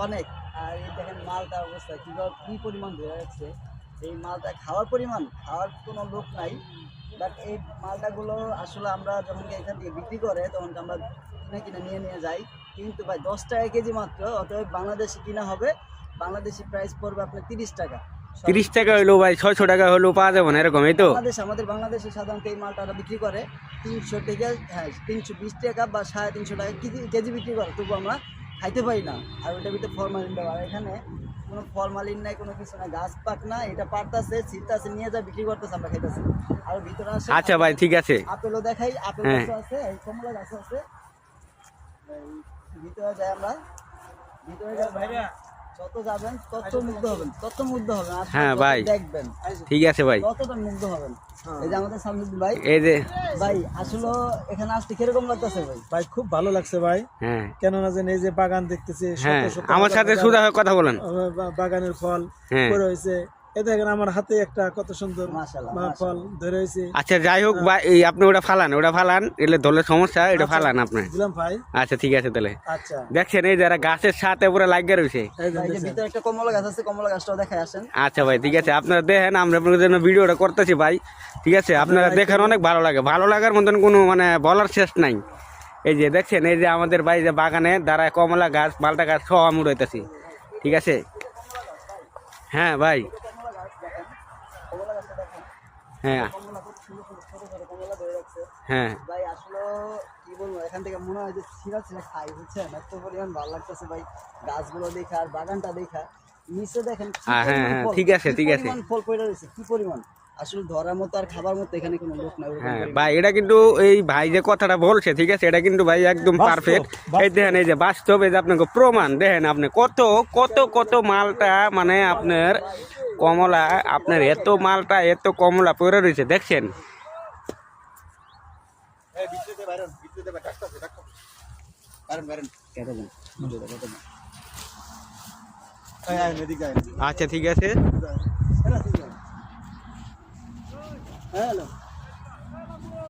অনেক। আর এই দেখেন মালটার অবস্থা কি পরিমাণ ধরে রাখছে। এই মালটা খাওয়ার কোনো লোক নাই। বাট এই মালটাগুলো আসলে আমরা যখন এখান থেকে বিক্রি করে তখন আমরা কিনে নিয়ে যাই, কিন্তু ভাই 10 টাকা কেজি মাত্র। অতএব বাংলাদেশি কিনা হবে, বাংলাদেশি প্রাইস পড়বে আপনার 30 টাকা। 30 টাকা হইলো ভাই, 600 টাকা হলেও পাওয়া যাবে না এরকম, এই তো? আমাদের বাংলাদেশে সাধারণত এই মালটা বিক্রি করে 300 থেকে, হ্যাঁ 320 টাকা বা 350 টাকা কেজি বিক্রি করে, তবু আমরা খাইতে পারি না। আর ওইটার ভিতরে ফরমালিন দেওয়া। এখানে কোনো ফরমালিন নাই, কোনো কিছু না, গাছ পাক না, এটা পারতাছে ছিটতাছে নিয়ে যা বিক্রি করতেছে, আমরা খাইতেছি। আর ভিতরে আসে। আচ্ছা ভাই ঠিক আছে। আপেলও দেখাই, আপেল গাছ আছে, এই কমলা গাছ আছে। ভিতরে যাই আমরা, ভিতরে যত যাবেন তত মুগ্ধ হবেন। হ্যাঁ ভাই দেখবেন, ঠিক আছে ভাই, ততটা মুগ্ধ হবেন। এই যে আমাদের সামসুদ্দিন ভাই, এই যে ভাই আসলে এখানে আসতে কিরকম লাগতেছে ভাই? ভাই খুব ভালো লাগছে ভাই। হ্যাঁ কেননা যেন এই যে বাগান দেখতেছি, হ্যাঁ আমার সাথে সুদা হয়ে কথা বলেন। বাগানের ফল হ্যাঁ পড়ে হয়েছে, এই দেখেন আমার হাতে একটা কত সুন্দর মাশাআল্লাহ, ফল ধরে হয়েছে। আচ্ছা যাই হোক ভাই, আপনি ওটা ফালান, এলে ধরলে সমস্যা, এটা ফালান আপনি। দিলাম ভাই। আচ্ছা ঠিক আছে তাহলে। আচ্ছা দেখছেন এই যারা গাছের সাথে পুরো লাগিয়ে রয়েছে। এই যে ভাই, যে ভিতরে একটা কমলা গাছ আছে, কমলা গাছটাও দেখাই আসেন। আচ্ছা ভাই ঠিক আছে, আপনারা দেখেন, আমরা আপনাদের জন্য ভিডিওটা করতেছি ভাই, ঠিক আছে? আপনারা দেখেন, অনেক ভালো লাগে, ভালো লাগার মতন কোনো মানে বলার শেষ নাই। এই যে দেখছেন, এই যে আমাদের ভাই যে বাগানে দাঁড়ায় কমলা গাছ, মালটা গাছ সব আমি উড়াইতেছি, ঠিক আছে? হ্যাঁ ভাই, কমলা গাছটা দেখেন, হ্যাঁ কমলা খুব সুন্দর সুন্দর ছোট ছোট কমলা ধরে রাখছে। হ্যাঁ ভাই আসলে কি বলবো, এখান থেকে মনে হয় যে ছিঁড়া খাই, বুঝছেন? এত পরিমাণ ভালো লাগতেছে ভাই গাছগুলো দেখা আর বাগানটা দেখা। নিচে দেখেন কি হ্যাঁ পরিমাণ হ্যাঁ ফল, ঠিক আছে কি ঠিক আছে। পরিমাণ ফল পড়ে রয়েছে, কি পরিমাণ আসলে ধরার মতো আর খাবার মতো এখানে কোনো লোক নাই ওরকম হ্যাঁ পরিমাণ। ভাই, এটা কিন্তু এই ভাই যে কথাটা বলছে, ঠিক আছে, এটা কিন্তু ভাই একদম পারফেক্ট। এই দেখেন, এই যে বাস্তব, এই যে আপনাকে প্রমাণ দেখেন, আপনি কত কত কত মালটা, মানে আপনার কমলা, আপনার এত মালটা এত কমলা পড়ে রয়েছে, দেখছেন? আচ্ছা ঠিক আছে। হ্যালো।